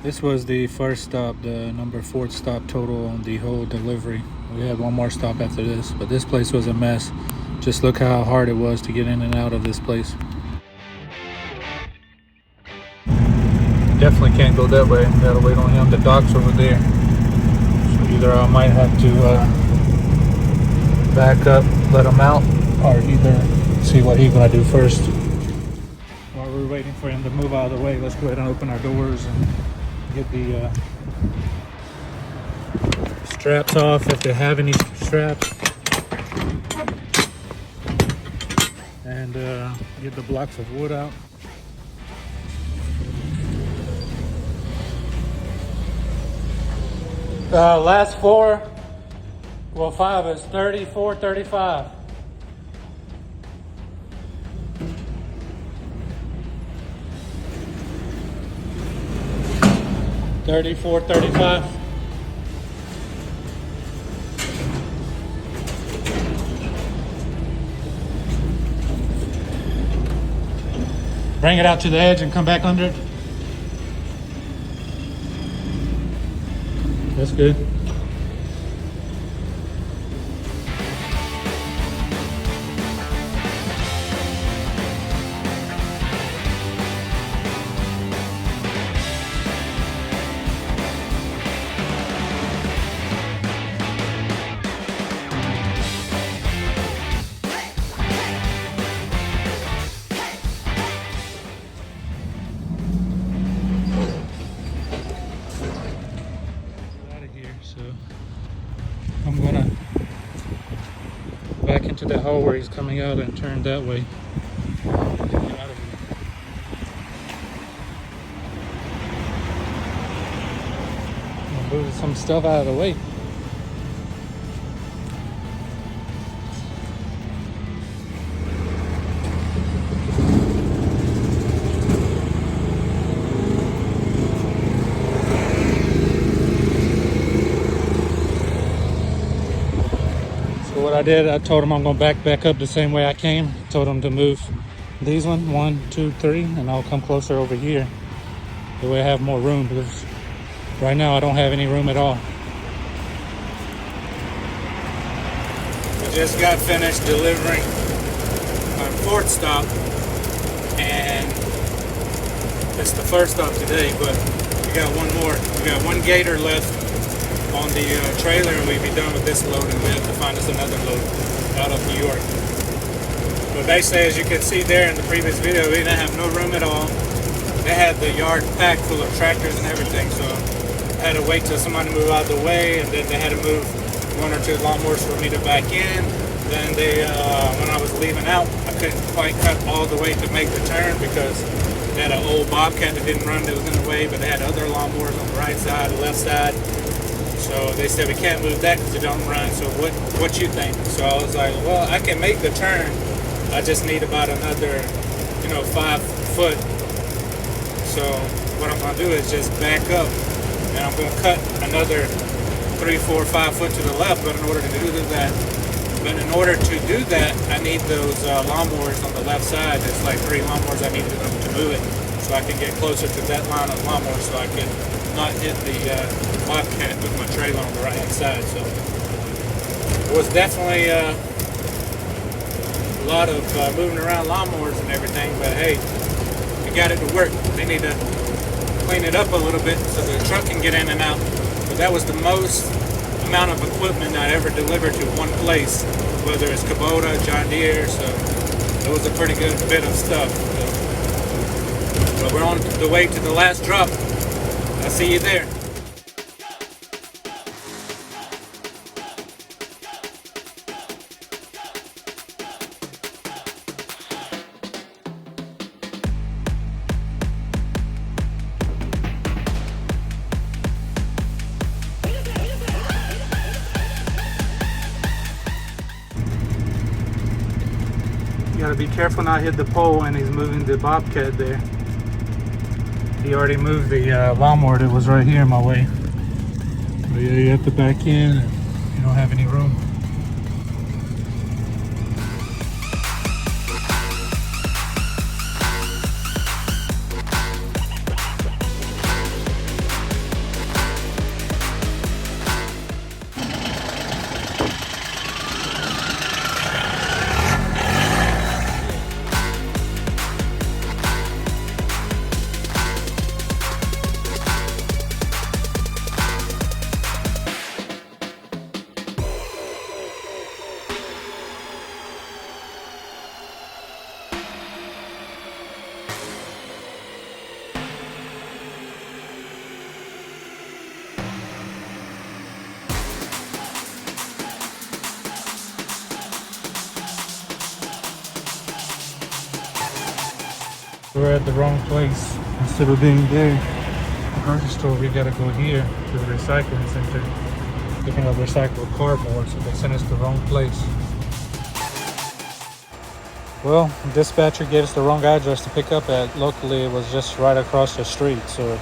This was the first stop, the number 4th stop total on the whole delivery. We had one more stop after this, but this place was a mess. Just look how hard it was to get in and out of this place. Definitely can't go that way. Gotta wait on him. The dock's over there. So either I might have to back up, let him out, or either see what he's gonna do first. While we're waiting for him to move out of the way, let's go ahead and open our doors and get the straps off if they have any straps, and get the blocks of wood out. Last 4, well 5 is 34, 35. $34.35. Bring it out to the edge and come back under it. That's good. So I'm gonna back into the hole where he's coming out and turn that way. Get out of here. I'm moving some stuff out of the way. What I did, I told him I'm gonna back up the same way I came. Told him to move these 1, 2, 3, and I'll come closer over here. The way I have more room, because right now I don't have any room at all. I just got finished delivering my 4th stop, and it's the first stop today, but we got one more. We got one gator left on the trailer, and we'd be done with this load, and we have to find us another load out of New York. But basically, as you can see there in the previous video, we didn't have no room at all. They had the yard packed full of tractors and everything, so I had to wait till somebody moved out of the way, and then they had to move 1 or 2 lawnmowers for me to back in. Then they, when I was leaving out, I couldn't quite cut all the way to make the turn because they had an old Bobcat that didn't run, that was in the way, but they had other lawnmowers on the right side, the left side. So they said, we can't move that because it don't run, so what you think? So I was like, well, I can make the turn. I just need about another, 5 foot. So what I'm gonna do is just back up, and I'm gonna cut another 3, 4, 5 foot to the left. But in order to do that, I need those lawnmowers on the left side. There's like 3 lawnmowers I need to move it, so I can get closer to that line of lawnmowers, so I can not hit the Bobcat with my trailer on the right hand side. So it was definitely a lot of moving around lawnmowers and everything, but hey, we got it to work. They need to clean it up a little bit so the truck can get in and out. But that was the most amount of equipment I ever delivered to one place, whether it's Kubota, John Deere, so it was a pretty good bit of stuff. But we're on the way to the last drop. I'll see you there. You gotta be careful not hit the pole when he's moving the Bobcat there. He already moved the lawnmower that was right here in my way. But yeah, you have to back in and you don't have any room. We're at the wrong place. Instead of being there, the grocery store, we gotta go here to the recycling center, picking up recycled cardboard, so they sent us to the wrong place. Well, dispatcher gave us the wrong address to pick up at. Locally, it was just right across the street, so.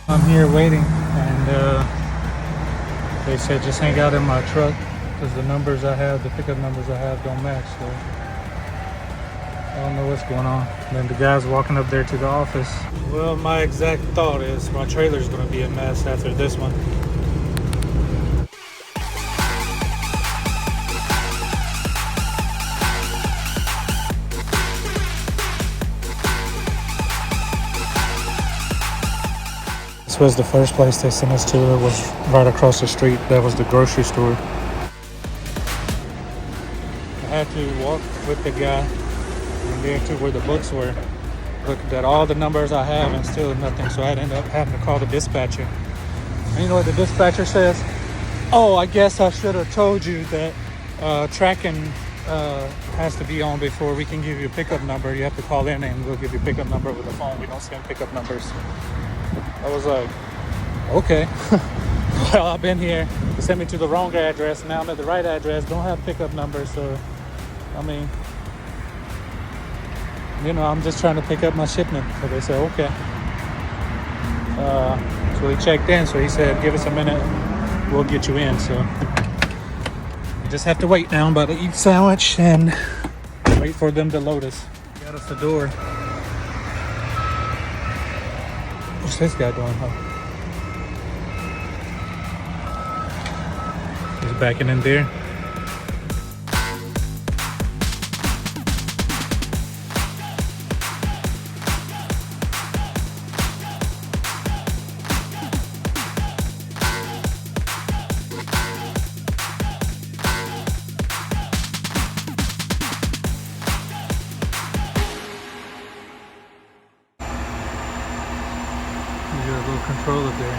I'm here waiting, and they said just hang out in my truck because the numbers I have, the pickup numbers I have don't match, so I don't know what's going on. And then the guy's walking up there to the office. Well, my exact thought is my trailer's gonna be a mess after this one. This was the first place they sent us to. It was right across the street. That was the grocery store. I had to walk with the guy and there to where the books were. Looked at all the numbers I have and still nothing, so I'd end up having to call the dispatcher. And you know what the dispatcher says? Oh, I guess I should have told you that tracking has to be on before we can give you a pickup number. You have to call in and we'll give you a pickup number with the phone. We don't send pickup numbers. I was like, okay. Well, I've been here. They sent me to the wrong address. Now I'm at the right address. Don't have pickup numbers, so I mean, you know, I'm just trying to pick up my shipment. So they said, okay. So he checked in. So he said, give us a minute. We'll get you in. So we just have to wait now. I'm about to eat a sandwich and wait for them to load us. Got us the door. What's this guy doing, huh? He's backing in there. You got a little controller there.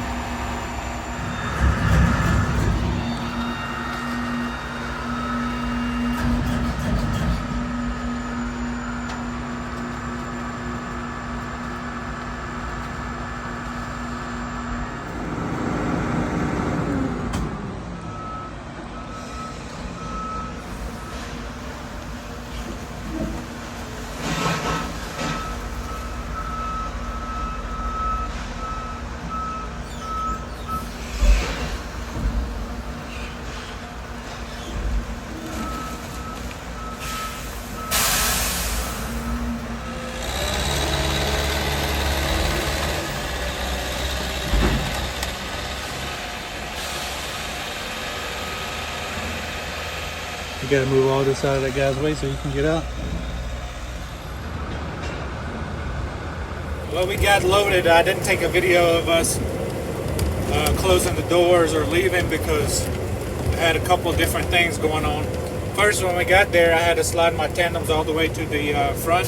You gotta move all this out of that guy's way so you can get out. Well, we got loaded. I didn't take a video of us closing the doors or leaving because I had a couple of different things going on. First, when we got there, I had to slide my tandems all the way to the front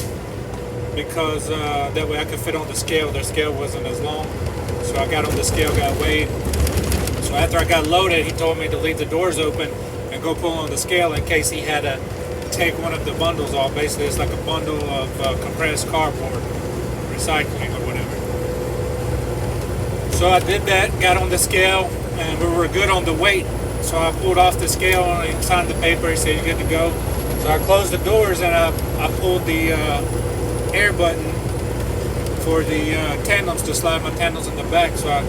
because that way I could fit on the scale. Their scale wasn't as long. So I got on the scale, got weighed. So after I got loaded, he told me to leave the doors open and go pull on the scale in case he had to take one of the bundles off. Basically, it's like a bundle of compressed cardboard, recycling or whatever. So I did that, got on the scale, and we were good on the weight. So I pulled off the scale and he signed the paper. He said, you're good to go. So I closed the doors and I pulled the air button for the tandems to slide my tandems in the back. So I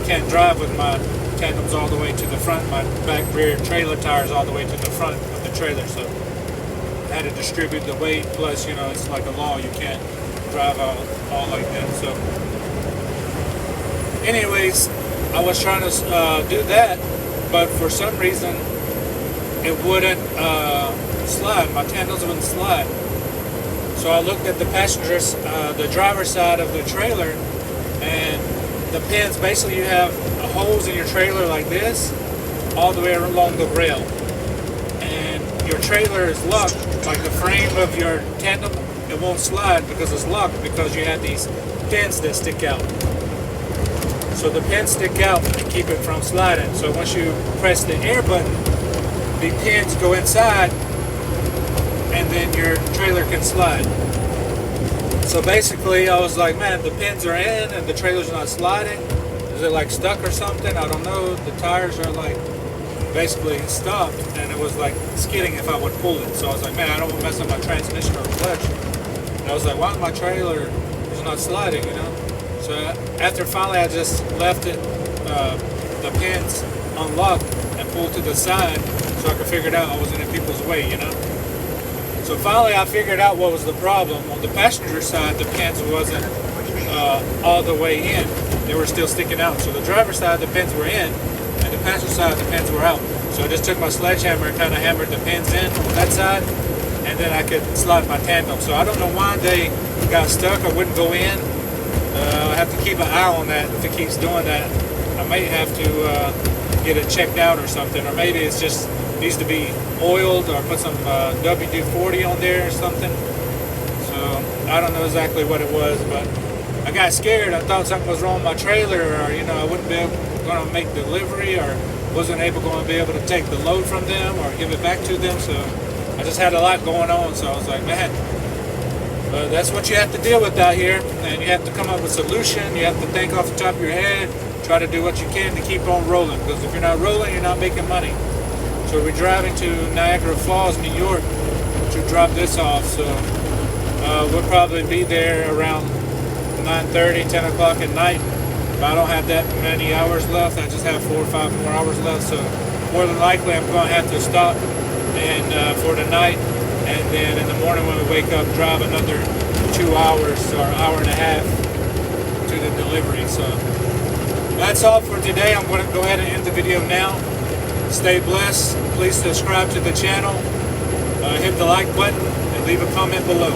can't drive with my tandems all the way to the front. My back rear trailer tires all the way to the front of the trailer. So I had to distribute the weight. Plus, it's like a law. You can't drive all like that. So anyways, I was trying to do that, but for some reason it wouldn't slide. My tandems wouldn't slide. So I looked at the passengers, the driver's side of the trailer, and the pins, basically you have holes in your trailer like this all the way along the rail, and your trailer is locked. Like the frame of your tandem, it won't slide because it's locked, because you have these pins that stick out. So the pins stick out and keep it from sliding. So once you press the air button, the pins go inside and then your trailer can slide. So basically I was like, man, the pins are in and the trailer's not sliding. Is it like stuck or something? I don't know. The tires are like basically stopped and it was like skidding if I would pull it. So I was like, man, I don't want to mess up my transmission or clutch. And I was like, why is my trailer is not sliding, you know? So after finally I just left it, the pins unlocked and pulled to the side so I could figure it out. I wasn't in people's way, you know? So finally I figured out what was the problem. On the passenger side, the pins wasn't all the way in. They were still sticking out. So the driver's side, the pins were in, and the passenger side, the pins were out. So I just took my sledgehammer and kind of hammered the pins in on that side, and then I could slide my tandem. So I don't know why they got stuck or wouldn't go in. I have to keep an eye on that. If it keeps doing that, I may have to get it checked out or something, or maybe it's just needs to be oiled or put some WD-40 on there or something. So I don't know exactly what it was, but I got scared. I thought something was wrong with my trailer, or you know, I wouldn't be going to make delivery, or wasn't going to be able to take the load from them or give it back to them. So I just had a lot going on. So I was like, man, that's what you have to deal with out here, and you have to come up with a solution. You have to think off the top of your head, try to do what you can to keep on rolling, because if you're not rolling, you're not making money. So we're driving to Niagara Falls, New York to drop this off. So we'll probably be there around 9:30, 10 o'clock at night. But I don't have that many hours left. I just have 4 or 5 more hours left. So more than likely I'm going to have to stop and for the night. And then in the morning when we wake up, drive another 2 hours or hour and a half to the delivery. So that's all for today. I'm going to go ahead and end the video now. Stay blessed. Please subscribe to the channel. Hit the like button and leave a comment below.